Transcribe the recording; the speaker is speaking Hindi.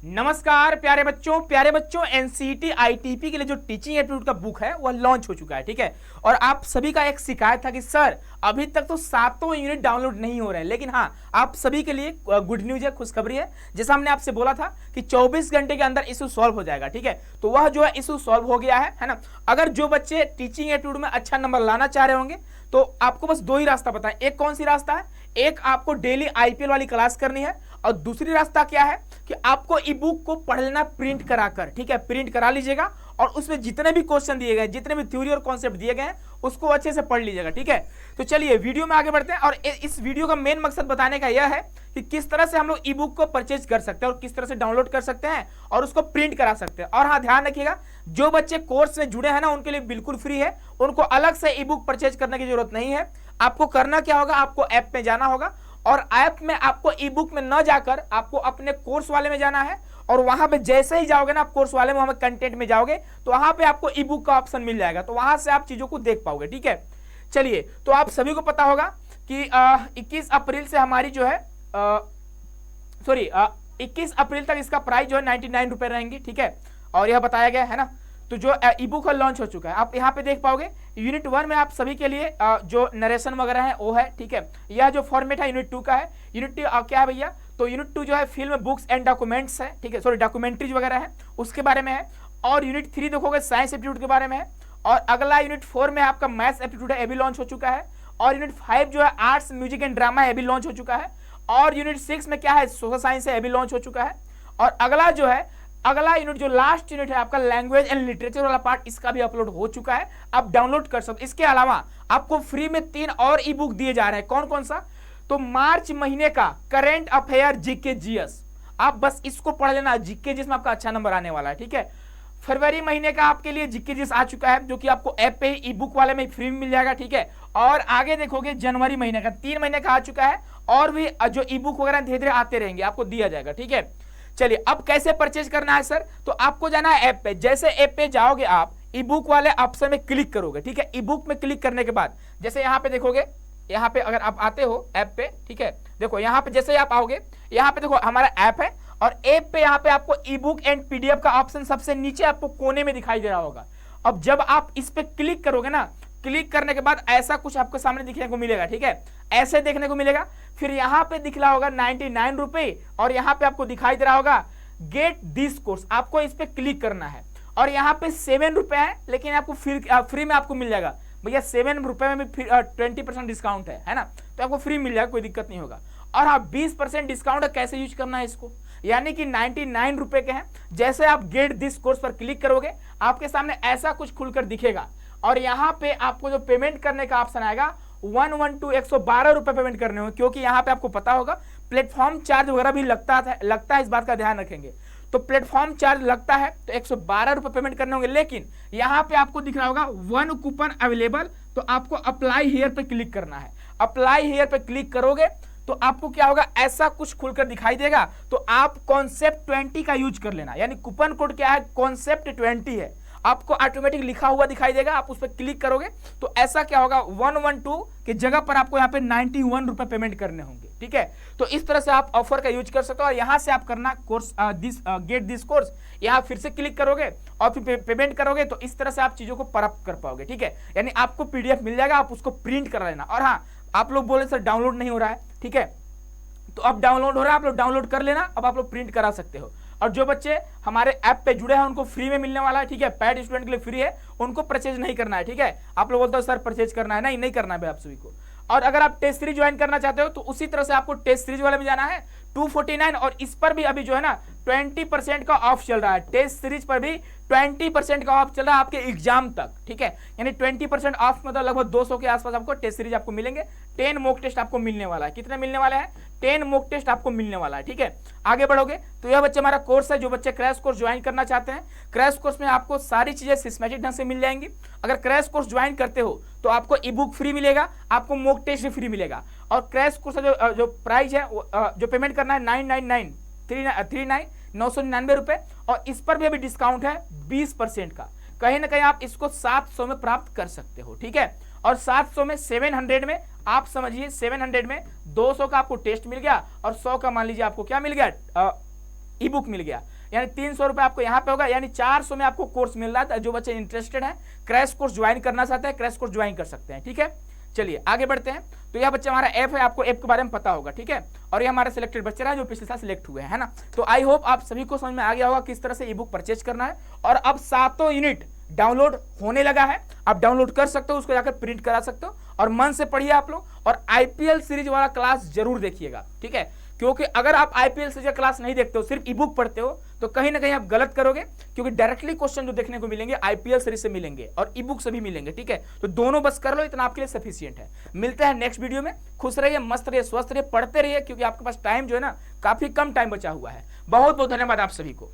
नमस्कार प्यारे बच्चों एनसीईटी आईटीपी के लिए जो टीचिंग एप्टीट्यूड का बुक है वह लॉन्च हो चुका है। ठीक है, और आप सभी का एक शिकायत था कि सर अभी तक तो 7 यूनिट डाउनलोड नहीं हो रहे हैं, लेकिन हाँ आप सभी के लिए गुड न्यूज है, खुशखबरी है। जैसा हमने आपसे बोला था कि 24 घंटे के अंदर इशू सॉल्व हो जाएगा। ठीक है, तो वह जो है इशू सॉल्व हो गया है ना। अगर जो बच्चे टीचिंग एप्टीट्यूड में अच्छा नंबर लाना चाह रहे होंगे तो आपको बस दो ही रास्ता पता है। एक कौन सी रास्ता है, एक आपको डेली आईपीएल वाली क्लास करनी है, और दूसरी रास्ता क्या है कि आपको ई बुक को पढ़ लेना प्रिंट कराकर। ठीक है, प्रिंट करा लीजिएगा और उसमें जितने भी क्वेश्चन दिए गए, जितने भी थ्योरी और कॉन्सेप्ट दिए गए हैं उसको अच्छे से पढ़ लीजिएगा। ठीक है, तो चलिए वीडियो में आगे बढ़ते हैं। और इस वीडियो का मेन मकसद बताने का यह है कि किस तरह से हम लोग ई बुक को परचेज कर सकते हैं और किस तरह से डाउनलोड कर सकते हैं और उसको प्रिंट करा सकते हैं। और हाँ ध्यान रखिएगा, जो बच्चे कोर्स में जुड़े हैं ना उनके लिए बिल्कुल फ्री है, उनको अलग से ई बुक परचेज करने की जरूरत नहीं है। आपको करना क्या होगा, आपको ऐप में जाना होगा और ऐप में आपको ई बुक में न जाकर आपको अपने कोर्स वाले में जाना है, और वहां पे जैसे ही जाओगे ना आप कोर्स वाले में, वहां कंटेंट में जाओगे तो वहां पे आपको ई बुक का ऑप्शन मिल जाएगा, तो वहां से आप चीजों को देख पाओगे। ठीक है, चलिए तो आप सभी को पता होगा कि 21 अप्रैल से हमारी जो है 21 अप्रैल तक इसका प्राइस जो है 99 रुपए रहेंगी। ठीक है, और यह बताया गया है ना। तो जो ई बुक लॉन्च हो चुका है, आप यहाँ पे देख पाओगे यूनिट 1 में आप सभी के लिए जो नरेशन वगैरह है वो है। ठीक है, यह जो फॉर्मेट है यूनिट 2 का है। यूनिट 2 क्या है भैया, तो यूनिट 2 जो है फिल्म बुक्स एंड डॉक्यूमेंट्स है। ठीक है, सॉरी डॉक्यूमेंट्रीज वगैरह है उसके बारे में है। और यूनिट 3 देखोगे साइंस एप्टीट्यूड के बारे में है। और अगला यूनिट 4 में आपका मैथ्स एप्टीट्यूड है, ये भी लॉन्च हो चुका है। और यूनिट 5 जो है आर्ट्स म्यूजिक एंड ड्रामा है, ये भी लॉन्च हो चुका है। और यूनिट 6 में क्या है, सोशल साइंस है, ये भी लॉन्च हो चुका है। और अगला जो है अगला यूनिट जो लास्ट यूनिट है आपका लैंग्वेज एंड लिटरेचर वाला पार्ट, इसका भी अपलोड हो चुका है, आप डाउनलोड कर सकते। इसके अलावा आपको फ्री में 3 और ई बुक दिए जा रहे हैं। कौन कौन सा, तो मार्च महीने का करेंट अफेयर जीके जीएस, आप बस इसको पढ़ लेना, जीके जिसमें आपका अच्छा नंबर आने वाला है। ठीक है, फरवरी महीने का आपके लिए जीके जीएस आ चुका है, जो कि आपको ऐप पे ई बुक वाले में फ्री में मिल जाएगा। ठीक है, और आगे देखोगे जनवरी महीने का 3 महीने का आ चुका है, और भी जो ई बुक वगैरह धीरे धीरे आते रहेंगे, आपको दिया जाएगा। ठीक है, चलिए अब कैसे परचेज करना है सर, तो आपको जाना है ऐप पे। जैसे ऐप पे जाओगे आप ई बुक वाले ऑप्शन में क्लिक करोगे। ठीक है, ई बुक में क्लिक करने के बाद जैसे यहाँ पे देखोगे, यहाँ पे अगर आप आते हो ऐप पे, ठीक है देखो यहाँ पे जैसे ही आप आओगे, यहाँ पे देखो हमारा ऐप है, और ऐप पे यहाँ पे आपको ई बुक एंड पीडीएफ का ऑप्शन सबसे नीचे आपको कोने में दिखाई दे रहा होगा। अब जब आप इस पे क्लिक करोगे ना, क्लिक करने के बाद ऐसा कुछ आपके सामने दिखने को मिलेगा। ठीक है, ऐसे देखने को मिलेगा। फिर यहाँ पे दिख रहा होगा 99 रुपए, और यहाँ पे आपको दिखाई दे रहा होगा गेट दिस कोर्स, आपको इस पे क्लिक करना है। और यहाँ पे 7 रुपए है, लेकिन आपको फ्री में आपको मिल जाएगा भैया। 7 रुपए में भी 20% डिस्काउंट है ना, तो आपको फ्री मिल जाएगा, कोई दिक्कत नहीं होगा। और हाँ 20% डिस्काउंट है, कैसे यूज करना है इसको, यानी कि 99 रुपए के हैं। जैसे आप गेट दिस कोर्स पर क्लिक करोगे आपके सामने ऐसा कुछ खुलकर दिखेगा, और यहाँ पे आपको जो पेमेंट करने का ऑप्शन आएगा 112 रुपए पेमेंट करने होंगे, क्योंकि यहाँ पे आपको पता होगा प्लेटफॉर्म चार्ज वगैरह भी लगता है, इस बात का ध्यान रखेंगे। तो प्लेटफॉर्म चार्ज लगता है तो 112 रुपए पेमेंट करने होंगे। लेकिन यहाँ पे आपको दिख रहा होगा 1 कूपन अवेलेबल, तो आपको अप्लाई हियर पे क्लिक करना है। अप्लाई हियर पे क्लिक करोगे तो आपको क्या होगा, ऐसा कुछ खुलकर दिखाई देगा। तो आप कॉन्सेप्ट 20 का यूज कर लेना, यानी कूपन कोड क्या है, कॉन्सेप्ट 20 है, आपको ऑटोमेटिक लिखा हुआ दिखाई देगा। आप उस पर क्लिक करोगे तो ऐसा क्या होगा, 112 की जगह पर आपको यहाँ पे 91 रुपए पेमेंट करने होंगे। ठीक है, तो इस तरह से आप ऑफर का यूज कर सकते हो। और यहाँ से आप करना कोर्स गेट दिस कोर्स, यहाँ फिर से क्लिक करोगे और फिर पेमेंट करोगे, तो इस तरह से आप चीजों को प्राप्त कर पाओगे। ठीक है, यानी आपको पीडीएफ मिल जाएगा, आप उसको प्रिंट करा लेना। और हाँ आप लोग बोले सर डाउनलोड नहीं हो रहा है, ठीक है, तो अब डाउनलोड हो रहा है, आप लोग डाउनलोड कर लेना, अब आप लोग प्रिंट करा सकते हो। और जो बच्चे हमारे ऐप पे जुड़े हैं उनको फ्री में मिलने वाला है। ठीक है, पैड स्टूडेंट के लिए फ्री है, उनको परचेज नहीं करना है। ठीक है, आप लोग बोलते हो सर परचेज करना है, नहीं करना है भाई आप सभी को। और अगर आप टेस्ट सीरीज ज्वाइन करना चाहते हो तो उसी तरह से आपको टेस्ट सीरीज वाले में जाना है 249, और इस पर भी अभी जो है ना 20% का ऑफ चल रहा है। टेस्ट सीरीज पर भी 20% का ऑफ चल रहा है आपके एग्जाम तक। ठीक है, यानी 20% ऑफ मतलब लगभग 200 के आसपास आपको टेस्ट सीरीज आपको मिलेंगे। 10 मॉक टेस्ट आपको मिलने वाला है। कितने मिलने वाले हैं, 10 मॉक टेस्ट आपको मिलने वाला है। ठीक है, आगे बढ़ोगे तो यह बच्चे हमारा कोर्स है। जो बच्चे क्रैश कोर्स ज्वाइन करना चाहते हैं, क्रैश कोर्स में आपको सारी चीजें सिस्टमैटिक ढंग से मिल जाएंगी। अगर क्रैश कोर्स ज्वाइन करते हो तो आपको ई बुक फ्री मिलेगा, आपको मॉक टेस्ट भी फ्री मिलेगा। और क्रैश कोर्स का जो प्राइस है, जो पेमेंट करना है 999 रुपए, और इस पर भी अभी डिस्काउंट है 20% का। कहीं ना कहीं आप इसको 700 में प्राप्त कर सकते हो। ठीक है, और 700 में 700 में आप समझिए 700 में 200 का आपको टेस्ट मिल गया, और 100 का मान लीजिए आपको क्या मिल गया, ई बुक मिल गया। यानी 300 रुपये आपको यहाँ पे होगा, यानी 400 में आपको कोर्स मिल रहा है। जो बच्चे इंटरेस्टेड है, क्रैश कोर्स ज्वाइन करना चाहते हैं, क्रैश कोर्स ज्वाइन कर सकते हैं। ठीक है, चलिए आगे बढ़ते हैं। तो यह बच्चा हमारा ऐप है, आपको ऐप के बारे में पता होगा। ठीक है, और ये हमारे सिलेक्टेड बच्चे रहे जो पिछले साल सिलेक्ट हुए हैं, है ना। तो आई होप आप सभी को समझ में आ गया होगा किस तरह से ई बुक परचेज करना है। और अब 7 यूनिट डाउनलोड होने लगा है, आप डाउनलोड कर सकते हो, उसको जाकर प्रिंट करा सकते हो और मन से पढ़िए आप लोग। और आईपीएल सीरीज वाला क्लास जरूर देखिएगा, ठीक है, क्योंकि अगर आप आईपीएल सीरीज का क्लास नहीं देखते हो, सिर्फ ई बुक पढ़ते हो, तो कहीं ना कहीं आप गलत करोगे, क्योंकि डायरेक्टली क्वेश्चन जो देखने को मिलेंगे आईपीएल सीरीज से मिलेंगे और ई बुक से भी मिलेंगे। ठीक है, तो दोनों बस कर लो, इतना आपके लिए सफिशियंट है। मिलते हैं नेक्स्ट वीडियो में। खुश रहिए, मस्त रहिए, स्वस्थ रहिए, पढ़ते रहिए, क्योंकि आपके पास टाइम जो है ना काफी कम टाइम बचा हुआ है। बहुत बहुत धन्यवाद आप सभी को।